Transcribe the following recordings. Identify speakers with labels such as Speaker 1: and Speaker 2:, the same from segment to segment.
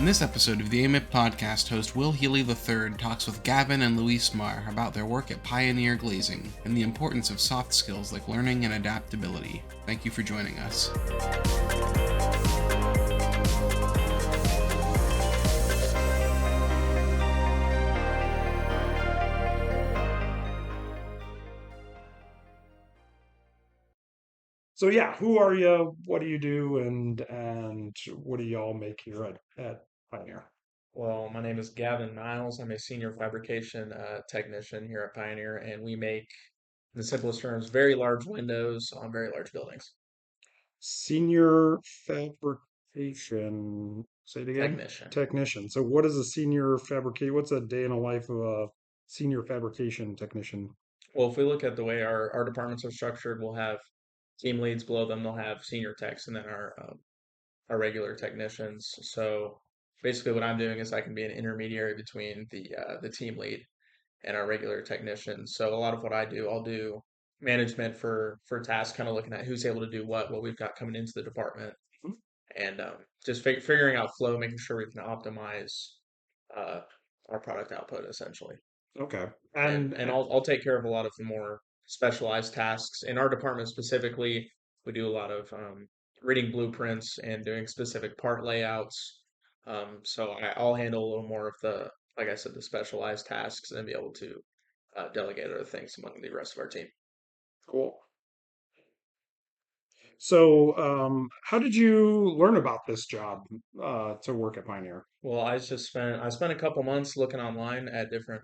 Speaker 1: this episode of the AMIP Podcast, host Will Healy III talks with Gavin and Luismar about their work at Pioneer Glazing and the importance of soft skills like learning and adaptability. Thank you for joining us.
Speaker 2: So yeah, who are you? What do you do? And what do y'all make here at Pioneer?
Speaker 3: Well, my name is Gavin Niles. I'm a senior fabrication technician here at Pioneer, and we make, in the simplest terms, very large windows on very large buildings.
Speaker 2: Senior fabrication. Say it again.
Speaker 3: Technician.
Speaker 2: Technician. So what is a senior fabricate? What's a day in the life of a senior fabrication technician?
Speaker 3: Well, if we look at the way our departments are structured, we'll have team leads below them, they'll have senior techs, and then our regular technicians. So basically, what I'm doing is I can be an intermediary between the team lead and our regular technicians. So a lot of what I do, I'll do management for tasks, kind of looking at who's able to do what we've got coming into the department, and just figuring out flow, making sure we can optimize uh, our product output essentially.
Speaker 2: Okay.
Speaker 3: And I'll take care of a lot of the more specialized tasks in our department specifically. We do a lot of reading blueprints and doing specific part layouts. So I'll handle a little more of the, like I said, the specialized tasks and be able to delegate other things among the rest of our team.
Speaker 2: Cool. So how did you learn about this job to work at Pioneer?
Speaker 3: Well, I spent a couple months looking online at different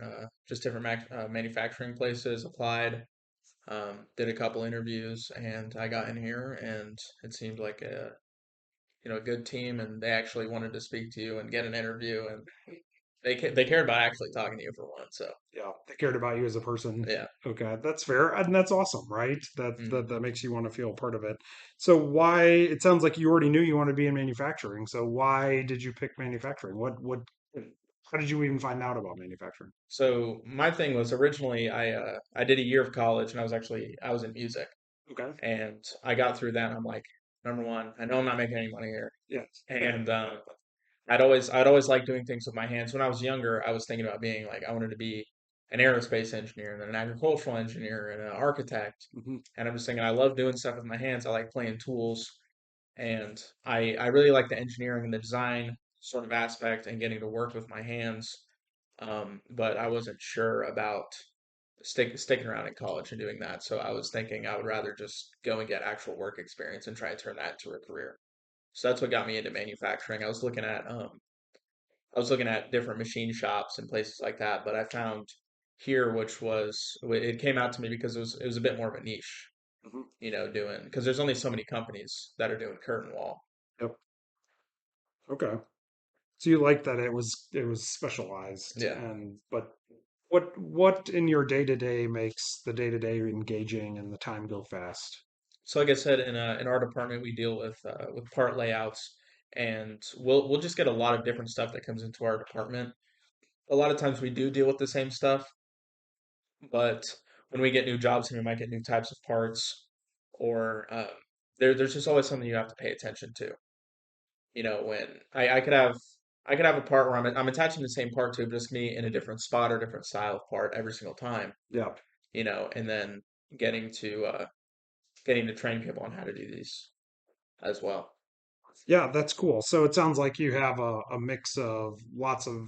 Speaker 3: just different manufacturing places, applied, did a couple interviews, and I got in here, and it seemed like a good team, and they actually wanted to speak to you and get an interview, and they cared about actually talking to you for once. So
Speaker 2: Yeah, they cared about you as a person.
Speaker 3: yeah.
Speaker 2: Okay, that's fair, and that's awesome, right? That
Speaker 3: Mhm.
Speaker 2: that makes you want to feel part of it. So why? It sounds like you already knew you wanted to be in manufacturing. So why did you pick manufacturing? What? How did you even find out about manufacturing?
Speaker 3: So my thing was originally I did a year of college, and I was in music,
Speaker 2: Okay.
Speaker 3: and I got through that, and I'm like, number one, I know I'm not making any money here,
Speaker 2: Yes.
Speaker 3: and I'd always liked doing things with my hands. When I was younger, I was thinking about being like I wanted to be an aerospace engineer and then an agricultural engineer and an architect.
Speaker 2: Hmm.
Speaker 3: And I'm just thinking I love doing stuff with my hands. I like playing tools, and I really like the engineering and the design sort of aspect and getting to work with my hands. But I wasn't sure about sticking around in college and doing that. So I was thinking I would rather just go and get actual work experience and try and turn that into a career. So that's what got me into manufacturing. I was looking at different machine shops and places like that, but I found here, it came out to me because it was a bit more of a niche,
Speaker 2: Hmm.
Speaker 3: doing because there's only so many companies that are doing curtain wall.
Speaker 2: Yep. Okay. So you like that it was specialized,
Speaker 3: Yeah.
Speaker 2: and but what in your day to day makes the day to day engaging and the time go fast?
Speaker 3: So like I said, in our department, we deal with part layouts, and we'll just get a lot of different stuff that comes into our department. A lot of times we do deal with the same stuff, but when we get new jobs and we might get new types of parts, or there's just always something you have to pay attention to. When I could have a part where I'm attaching the same part to it, but it's me in a different spot or different style of part every single time,
Speaker 2: Yeah.
Speaker 3: and then getting to uh, getting to train people on how to do these as well.
Speaker 2: Yeah, that's cool. So it sounds like you have a mix of lots of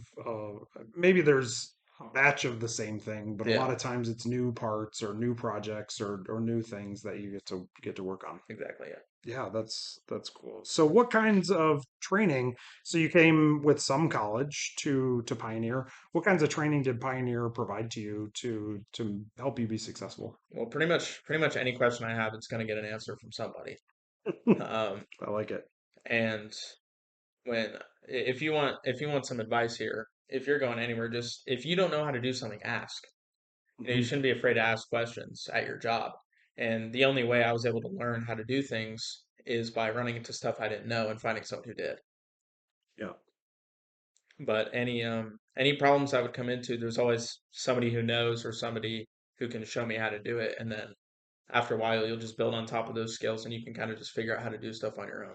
Speaker 2: maybe there's a batch of the same thing, but a
Speaker 3: Yeah,
Speaker 2: lot of times it's new parts or new projects or new things that you get to work on.
Speaker 3: exactly. Yeah.
Speaker 2: Yeah, that's cool. So what kinds of training? So you came with some college to Pioneer. What kinds of training did Pioneer provide to you to help you be successful?
Speaker 3: Well, pretty much any question I have, it's going to get an answer from somebody. Um,
Speaker 2: I like it.
Speaker 3: and when if you want some advice here, if you're going anywhere, just if you don't know how to do something, ask. You
Speaker 2: Hmm.
Speaker 3: shouldn't be afraid to ask questions at your job. And the only way I was able to learn how to do things is by running into stuff I didn't know and finding someone who did.
Speaker 2: Yeah.
Speaker 3: But any problems I would come into, there's always somebody who knows or somebody who can show me how to do it. And then after a while, you'll just build on top of those skills and you can kind of just figure out how to do stuff on your own.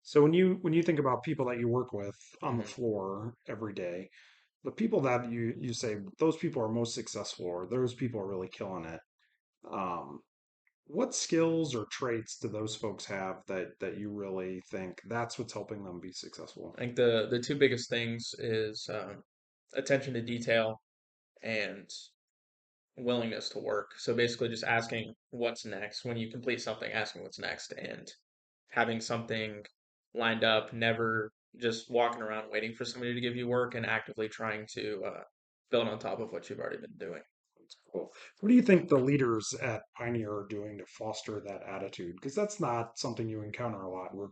Speaker 2: So when you think about people that you work with on the
Speaker 3: Hmm.
Speaker 2: floor every day, the people that you say those people are most successful or those people are really killing it, um, what skills or traits do those folks have that you really think that's what's helping them be successful?
Speaker 3: I think the two biggest things is attention to detail and willingness to work. So basically, just asking what's next when you complete something, asking what's next, and having something lined up, never just walking around waiting for somebody to give you work, and actively trying to build on top of what you've already been doing.
Speaker 2: Cool. What do you think the leaders at Pioneer are doing to foster that attitude? Because that's not something you encounter a lot. Where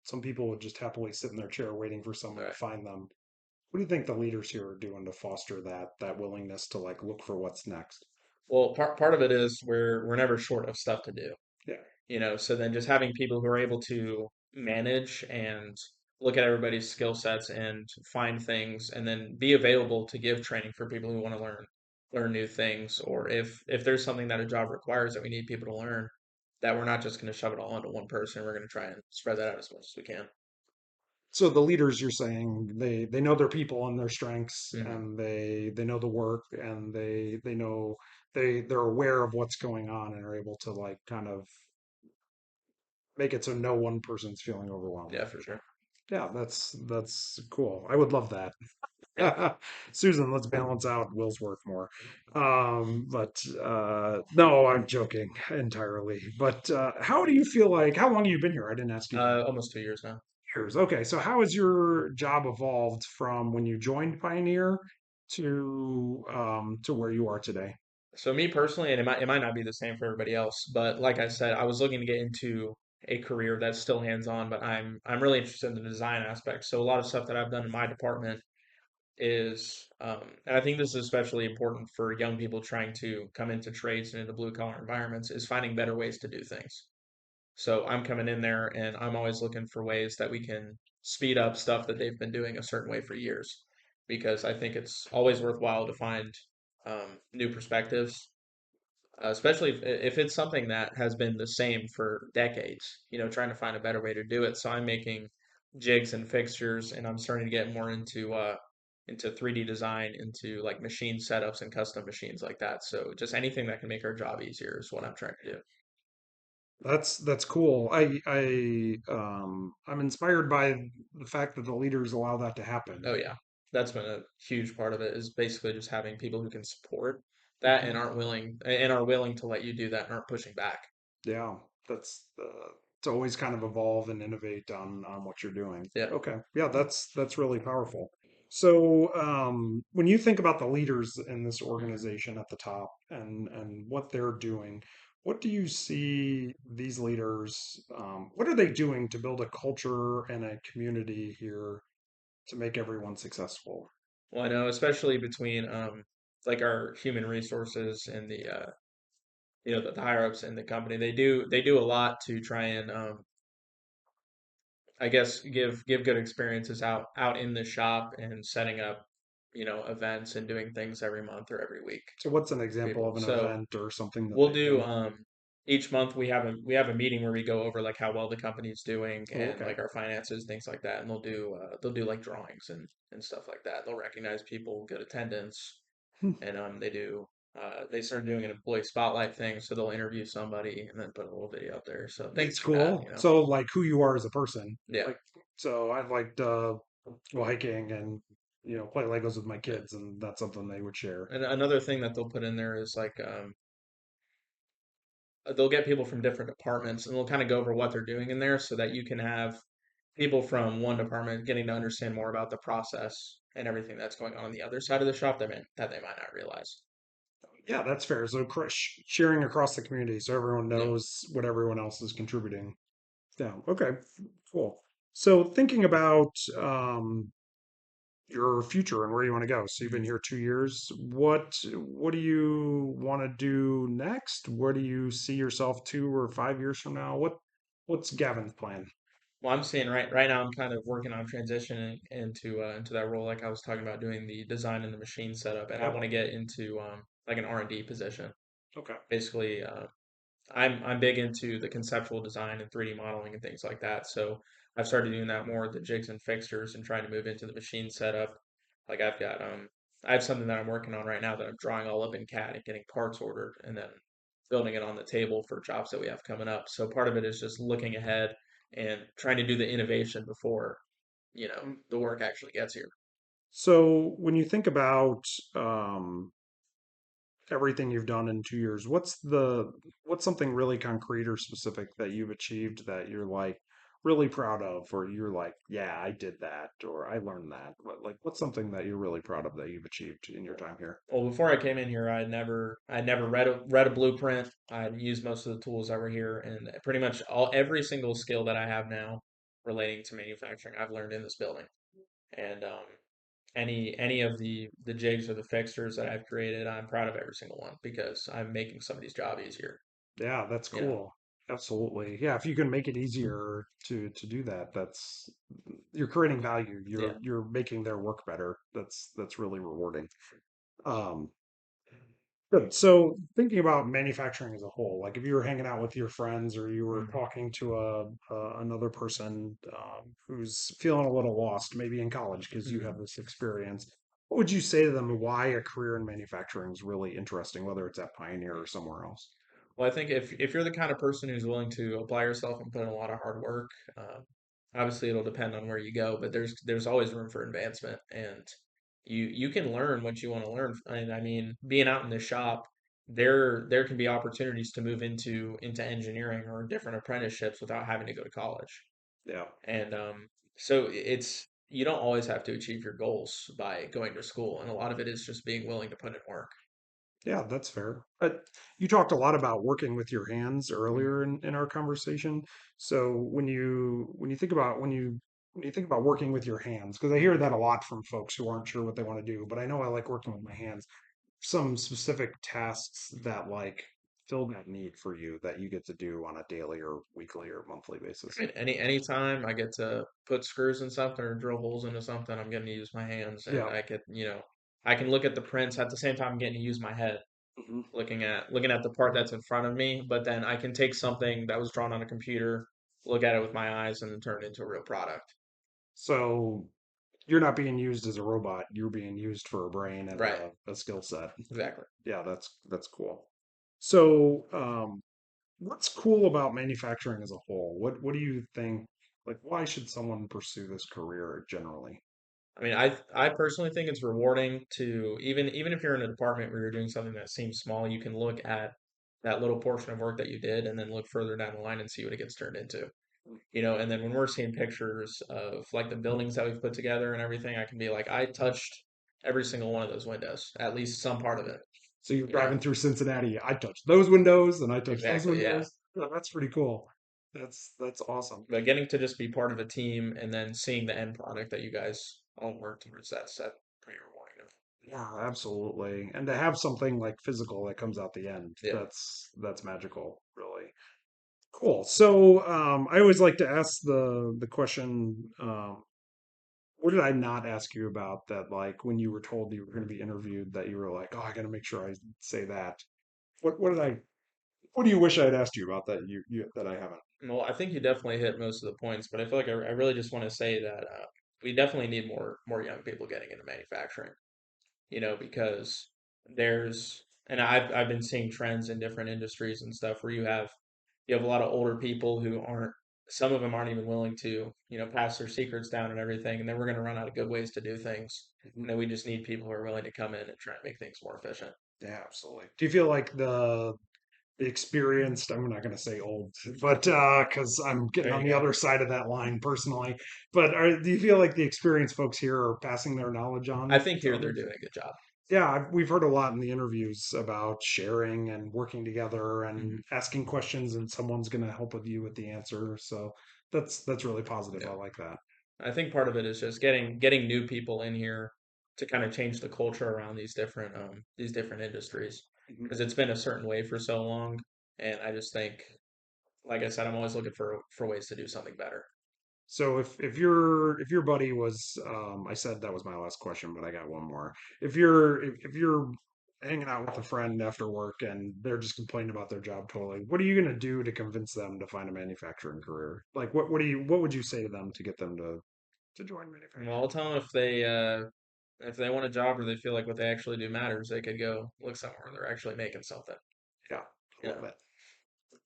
Speaker 2: some people would just happily sit in their chair waiting for someone to
Speaker 3: Right.
Speaker 2: find them. What do you think the leaders here are doing to foster that willingness to like look for what's next?
Speaker 3: Well, part of it is we're never short of stuff to do.
Speaker 2: Yeah.
Speaker 3: So then just having people who are able to manage and look at everybody's skill sets and find things and then be available to give training for people who want to learn new things, or if there's something that a job requires that we need people to learn, that we're not just going to shove it all onto one person. We're going to try and spread that out as much as we can.
Speaker 2: So the leaders, you're saying they know their people and their strengths,
Speaker 3: Hmm.
Speaker 2: and they know the work, and they know they're aware of what's going on and are able to like kind of make it so no one person's feeling overwhelmed.
Speaker 3: Yeah, for sure.
Speaker 2: Yeah, that's cool. I would love that. Susan, let's balance out Will's work more. But no, I'm joking entirely. But how do you feel like, how long have you been here? I didn't ask you that.
Speaker 3: Almost 2 years now.
Speaker 2: Years. Okay, so how has your job evolved from when you joined Pioneer to where you are today?
Speaker 3: So me personally, and it might not be the same for everybody else, but like I said, I was looking to get into a career that's still hands-on, but I'm really interested in the design aspect. So a lot of stuff that I've done in my department is, and I think this is especially important for young people trying to come into trades and into blue collar environments, is finding better ways to do things. So I'm coming in there and I'm always looking for ways that we can speed up stuff that they've been doing a certain way for years, because I think it's always worthwhile to find new perspectives, especially if it's something that has been the same for decades, trying to find a better way to do it. So I'm making jigs and fixtures, and I'm starting to get more into 3D design, into like machine setups and custom machines like that. So just anything that can make our job easier is what I'm trying to do.
Speaker 2: That's cool. I'm inspired by the fact that the leaders allow that to happen.
Speaker 3: Oh yeah, that's been a huge part of it, is basically just having people who can support that and
Speaker 2: Mhm.
Speaker 3: are willing to let you do that and aren't pushing back.
Speaker 2: Yeah, that's to always kind of evolve and innovate on what you're doing.
Speaker 3: Yeah.
Speaker 2: Okay, yeah, that's really powerful. So when you think about the leaders in this organization at the top and what they're doing, what do you see these leaders? What are they doing to build a culture and a community here to make everyone successful?
Speaker 3: Well, I know, especially between like our human resources and the higher ups in the company, they do a lot to try and I guess give good experiences out in the shop and setting up events and doing things every month or every week
Speaker 2: So what's an
Speaker 3: for
Speaker 2: example
Speaker 3: people.
Speaker 2: of an
Speaker 3: So
Speaker 2: event or something that
Speaker 3: we'll
Speaker 2: they've
Speaker 3: do
Speaker 2: done?
Speaker 3: each month we have a meeting where we go over like how well the company's doing
Speaker 2: Oh,
Speaker 3: and
Speaker 2: okay.
Speaker 3: like our finances, things like that, and they'll do like drawings and stuff like that. They'll recognize people, good attendance, and they started doing an employee spotlight thing, so they'll interview somebody and then put a little video up there. So things
Speaker 2: That's
Speaker 3: like that,
Speaker 2: cool. So like who you are as a person.
Speaker 3: Yeah.
Speaker 2: Like so I liked go hiking and play Legos with my
Speaker 3: Yeah.
Speaker 2: kids and that's something they would share.
Speaker 3: And another thing that they'll put in there is like they'll get people from different departments and they'll kind of go over what they're doing in there so that you can have people from one department getting to understand more about the process and everything that's going on the other side of the shop that they might not realize.
Speaker 2: Yeah, that's fair. So sharing across the community so everyone
Speaker 3: Yeah.
Speaker 2: knows what everyone else is contributing. Yeah. Okay. Cool. So thinking about your future and where you want to go. So you've been
Speaker 3: Mhm.
Speaker 2: here 2 years. What do you want to do next? Where do you see yourself 2 or 5 years from now? What's Gavin's plan?
Speaker 3: Well, I'm seeing right now I'm kind of working on transitioning into that role, like I was talking about, doing the design and the machine setup, and I
Speaker 2: Yep.
Speaker 3: want to get into like an R&D position.
Speaker 2: Okay.
Speaker 3: Basically, I'm big into the conceptual design and 3D modeling and things like that. So I've started doing that more with the jigs and fixtures and trying to move into the machine setup. Like I have something that I'm working on right now that I'm drawing all up in CAD and getting parts ordered and then building it on the table for jobs that we have coming up. So part of it is just looking ahead and trying to do the innovation before, the work actually gets here.
Speaker 2: So when you think about um, everything you've done in 2 years, what's something really concrete or specific that you've achieved that you're like really proud of, or you're like, yeah, I did that, or I learned that. What's something that you're really proud of that you've achieved in your time here?
Speaker 3: Well, before I came in here, I'd never read a blueprint. I'd used most of the tools that were here, and pretty much every single skill that I have now relating to manufacturing, I've learned in this building. And any of the jigs or the fixtures that I've created, I'm proud of every single one because I'm making somebody's job easier.
Speaker 2: Yeah, that's
Speaker 3: You know,
Speaker 2: cool. Absolutely. Yeah, if you can make it easier to do that, that's you're creating value.
Speaker 3: yeah.
Speaker 2: You're making their work better. That's really rewarding. Um, Good. So thinking about manufacturing as a whole, like if you were hanging out with your friends or you were
Speaker 3: Mhm.
Speaker 2: talking to another person who's feeling a little lost, maybe in college because you
Speaker 3: Mhm.
Speaker 2: have this experience, what would you say to them why a career in manufacturing is really interesting, whether it's at Pioneer or somewhere else?
Speaker 3: Well, I think if you're the kind of person who's willing to apply yourself and put in a lot of hard work, obviously it'll depend on where you go, but there's always room for advancement, and you can learn what you want to learn. And I mean, being out in the shop, there can be opportunities to move into engineering or different apprenticeships without having to go to college.
Speaker 2: Yeah.
Speaker 3: And so it's you don't always have to achieve your goals by going to school, and a lot of it is just being willing to put in work.
Speaker 2: Yeah, that's fair. You talked a lot about working with your hands
Speaker 3: Mhm.
Speaker 2: earlier in our conversation. So when you think about when you think about working with your hands, because I hear that a lot from folks who aren't sure what they want to do, but I know I like working with my hands. Some specific tasks that like fill that need for you that you get to do on a daily or weekly or monthly basis.
Speaker 3: And anytime I get to put screws in something or drill holes into something, I'm getting to use my hands, and
Speaker 2: Yeah.
Speaker 3: I can look at the prints at the same time I'm getting to use my head,
Speaker 2: Mhm.
Speaker 3: looking at the part that's in front of me, but then I can take something that was drawn on a computer, look at it with my eyes, and then turn it into a real product.
Speaker 2: So you're not being used as a robot. You're being used for a brain and
Speaker 3: Right,
Speaker 2: a skill set.
Speaker 3: exactly.
Speaker 2: Yeah, that's cool. So, what's cool about manufacturing as a whole? What do you think? Like, why should someone pursue this career generally?
Speaker 3: I mean, I personally think it's rewarding to even if you're in a department where you're doing something that seems small, you can look at that little portion of work that you did and then look further down the line and see what it gets turned into. And then when we're seeing pictures of like the buildings that we've put together and everything, I can be like, I touched every single one of those windows, at least some part of it,
Speaker 2: So you're
Speaker 3: you know?
Speaker 2: driving through Cincinnati. I touched those windows and I touched those
Speaker 3: Exactly, yeah.
Speaker 2: windows. Yeah, that's pretty cool. That's awesome.
Speaker 3: But getting to just be part of a team and then seeing the end product that you guys all work towards, that's pretty rewarding.
Speaker 2: Yeah, absolutely. And to have something like physical that comes out the end,
Speaker 3: Yeah.
Speaker 2: that's magical, really. Cool. So I always like to ask the question, what did I not ask you about that like when you were told you were going to be interviewed that you were like, oh, I gotta make sure I say that. What did I what do you wish I had asked you about that you that I haven't?
Speaker 3: Well, I think you definitely hit most of the points, but I feel like I really just want to say that we definitely need more young people getting into manufacturing. Because and I've been seeing trends in different industries and stuff where you have a lot of older people who aren't some of them aren't even willing to, pass their secrets down and everything, and then we're going to run out of good ways to do things.
Speaker 2: Mhm.
Speaker 3: And then we just need people who are willing to come in and try and make things more efficient.
Speaker 2: Yeah, absolutely. Do you feel like the experienced, I'm not going to say old, but because I'm getting
Speaker 3: There
Speaker 2: on
Speaker 3: you
Speaker 2: the
Speaker 3: go.
Speaker 2: other side of that line personally, but do you feel like the experienced folks here are passing their knowledge
Speaker 3: I
Speaker 2: on
Speaker 3: think
Speaker 2: to
Speaker 3: here they're
Speaker 2: others?
Speaker 3: doing a good job.
Speaker 2: Yeah, we've heard a lot in the interviews about sharing and working together
Speaker 3: Mhm.
Speaker 2: and asking questions, and someone's going to help with you with the answer. So that's really positive. I
Speaker 3: Yeah.
Speaker 2: like that.
Speaker 3: I think part of it is just getting new people in here to kind of change the culture around these different industries
Speaker 2: Mhm.
Speaker 3: because it's been a certain way for so long, and I just think, like I said, I'm always looking for ways to do something better.
Speaker 2: So if your buddy was I said that was my last question, but I got one more. If your hanging out with a friend after work and they're just complaining about their job totally. What are you going to do to convince them to find a manufacturing career? Like what would you say to them to get them to join
Speaker 3: Well,
Speaker 2: manufacturing?
Speaker 3: I'll tell them if they want a job or they feel like what they actually do matters, they could go look somewhere where they're actually making something.
Speaker 2: Yeah, I
Speaker 3: Yeah.
Speaker 2: love it.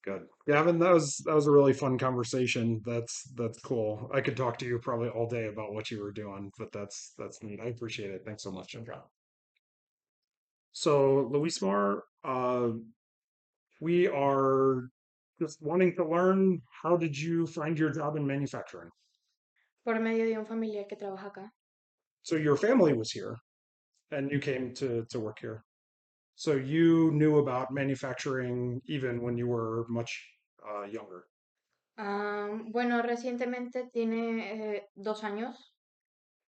Speaker 2: Good. Gavin, that was a really fun conversation. That's cool. I could talk to you probably all day about what you were doing, but that's neat. I appreciate it. Thanks so much.
Speaker 3: No problem.
Speaker 2: So, Luismar, we are just wanting to learn how did you find your job in manufacturing?
Speaker 4: Por medio de un familiar que trabaja acá.
Speaker 2: So your family was here and you came to work here. So you knew about manufacturing even when you were much younger.
Speaker 4: Bueno, recientemente tiene 2 años.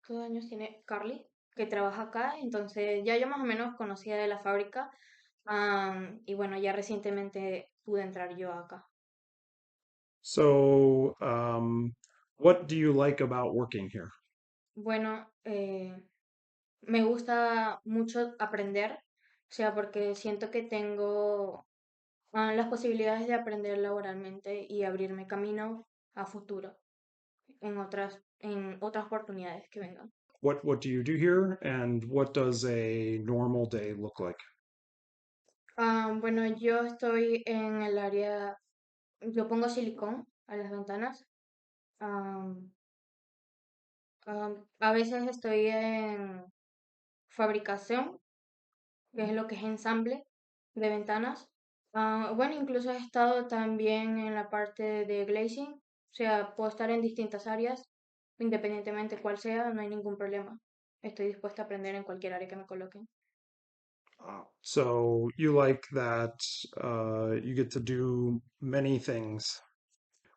Speaker 4: 2 años tiene Carly, que trabaja acá. Entonces ya yo más o menos conocía de la fábrica. Y bueno, ya recientemente pude entrar yo acá.
Speaker 2: So, what do you like about working here?
Speaker 4: Bueno, me gusta mucho aprender. O sea, porque siento que tengo las posibilidades de aprender laboralmente y abrirme camino a futuro en otras oportunidades que vengan.
Speaker 2: What do you do here, and what does a normal day look like?
Speaker 4: Bueno, yo estoy en el área, yo pongo silicón a las ventanas. Am, a veces estoy en fabricación, que es lo que es ensamble de ventanas. Bueno, incluso he estado también en la parte de glazing, o sea, puedo estar en distintas áreas, independientemente cuál sea, no hay ningún problema. Estoy dispuesta a aprender en cualquier área que me coloquen.
Speaker 2: So you like that you get to do many things.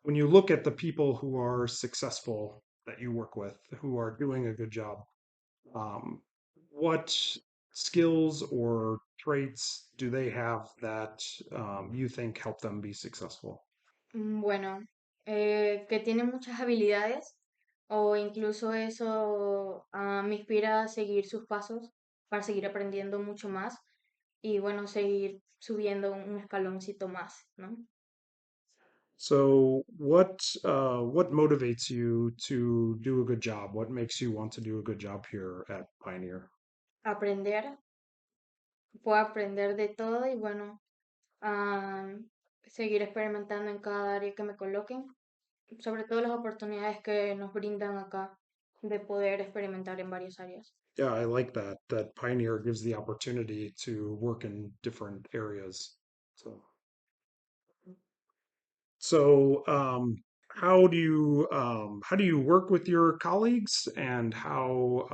Speaker 2: When you look at the people who are successful that you work with, who are doing a good job, um, what skills or traits do they have that you think help them be successful?
Speaker 4: Bueno, que tiene muchas habilidades o incluso eso me inspira a seguir sus pasos para seguir aprendiendo mucho más y bueno, seguir subiendo un escaloncito más, ¿no?
Speaker 2: So what motivates you to do a good job? What makes you want to do a good job here at Pioneer?
Speaker 4: Aprender, puedo aprender de todo y bueno, ah, seguir experimentando en cada área que me coloquen, sobre todo las oportunidades que nos brindan acá de poder experimentar en varias áreas.
Speaker 2: Yeah, I like that Pioneer gives the opportunity to work in different areas. So how do you work with your colleagues and how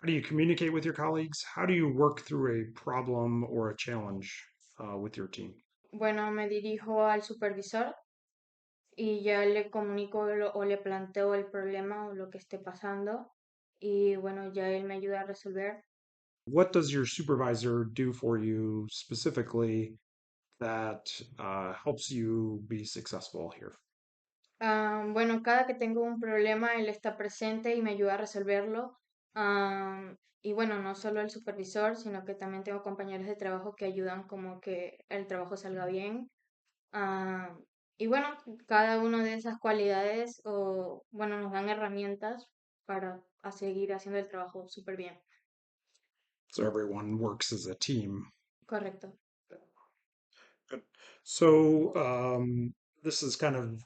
Speaker 2: do you communicate with your colleagues? How do you work through a problem or a challenge with your team?
Speaker 4: Bueno, me dirijo al supervisor y ya le comunico o le planteo el problema o lo que esté pasando y bueno, ya él me ayuda a resolver.
Speaker 2: What does your supervisor do for you specifically that helps you be successful here?
Speaker 4: Bueno, cada que tengo un problema, él está presente y me ayuda a resolverlo. Y bueno, no solo el supervisor, sino que también tengo compañeros de trabajo que ayudan como que el trabajo salga bien. Ah, y bueno, cada una de esas cualidades o bueno, nos dan herramientas para a seguir haciendo el trabajo súper bien.
Speaker 2: So everyone works as a team.
Speaker 4: Correcto.
Speaker 2: Good. So this is kind of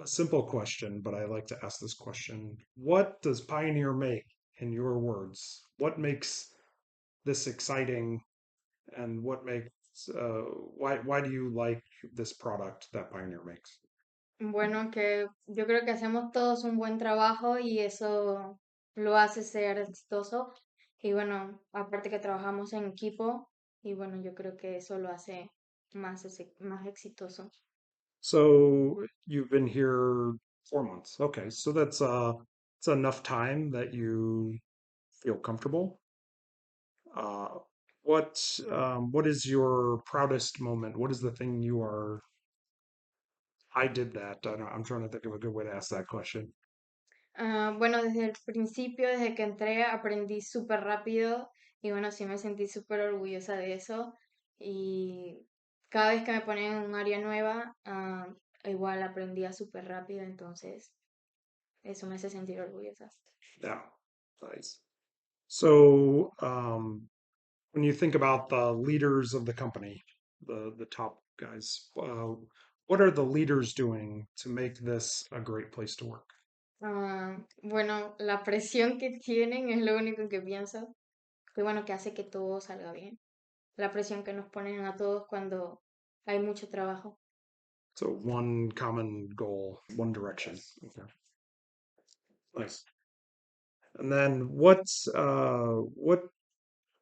Speaker 2: a simple question, but I like to ask this question. What does Pioneer make, in your words? What makes this exciting, and what makes why do you like this product that Pioneer makes?
Speaker 4: Bueno, que yo creo que hacemos todos un buen trabajo y eso lo hace ser exitoso. Y bueno, aparte que trabajamos en equipo y bueno, yo creo que eso lo hace más exitoso.
Speaker 2: So you've been here 4 months. Okay, so that's enough time that you feel comfortable. Uh, what is your proudest moment? What is the thing you are? I did that. I don't, I'm trying to think of a good way to ask that question.
Speaker 4: Bueno, desde el principio, desde que entré, aprendí súper rápido Y bueno, sí me sentí súper orgullosa de eso. Y cada vez que me ponen en un área nueva, igual aprendía súper rápido, entonces eso me hace sentir orgullosa.
Speaker 2: Yeah, nice. So, when you think about the leaders of the company, the top guys, what are the leaders doing to make this a great place to work?
Speaker 4: Bueno, la presión que tienen es lo único que pienso, que bueno, que hace que todo salga bien. La presión que nos ponen a todos cuando hay mucho trabajo.
Speaker 2: So one common goal, one direction. Okay. Nice. And then what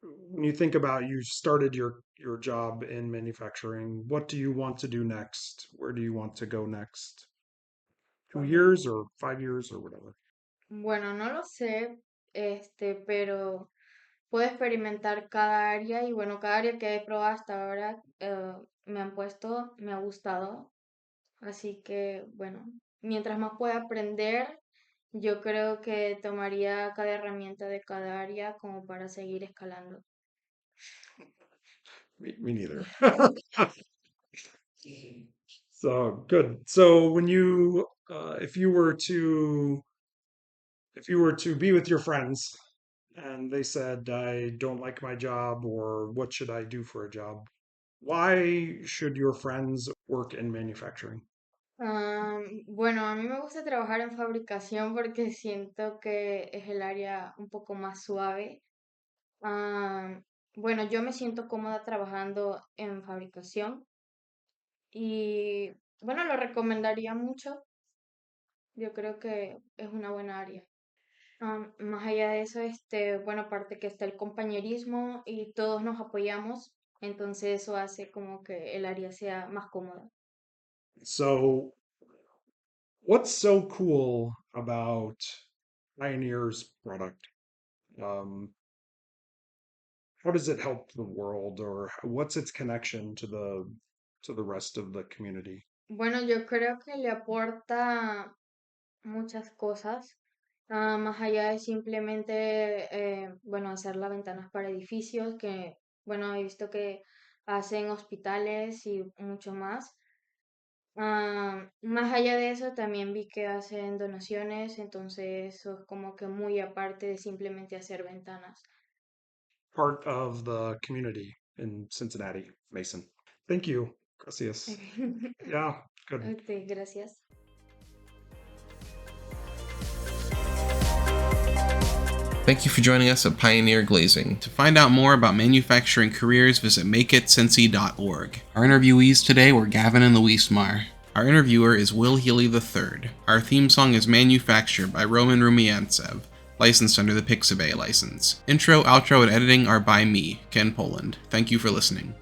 Speaker 2: when you think about you started your job in manufacturing, what do you want to do next? Where do you want to go next? 2 years or 5 years or whatever?
Speaker 4: Bueno, no lo sé, pero puedo experimentar cada área y bueno, cada área que he probado hasta ahora me han puesto, me ha gustado. Así que bueno, mientras más pueda aprender, yo creo que tomaría cada herramienta de cada área como para seguir escalando.
Speaker 2: Me neither. So good. So when you if you were to be with your friends and they said, I don't like my job or what should I do for a job? Why should your friends work in manufacturing?
Speaker 4: Bueno, a mí me gusta trabajar en fabricación porque siento que es el área un poco más suave. Bueno, yo me siento cómoda trabajando en fabricación y bueno, lo recomendaría mucho. Yo creo que es una buena área. Más allá de eso, bueno, aparte que está el compañerismo y todos nos apoyamos, entonces eso hace como que el área sea más cómoda.
Speaker 2: So what's so cool about Pioneer's product? Um, how does it help the world or what's its connection to the rest of the community?
Speaker 4: Bueno, yo creo que le aporta muchas cosas, más allá de simplemente, bueno, hacer las ventanas para edificios, que, bueno, he visto que hacen hospitales y mucho más. Más allá de eso, también vi que hacen donaciones, entonces eso es como que muy aparte de simplemente hacer ventanas.
Speaker 2: Part of the community in Cincinnati, Mason. Thank you. Gracias. Yeah, good.
Speaker 4: Ok, gracias.
Speaker 1: Thank you for joining us at Pioneer Glazing. To find out more about manufacturing careers, visit makeitcincy.org. Our interviewees today were Gavin and Luismar. Our interviewer is Will Healy III. Our theme song is Manufactured by Roman Rumiantsev, licensed under the Pixabay license. Intro, outro, and editing are by me, Ken Poland. Thank you for listening.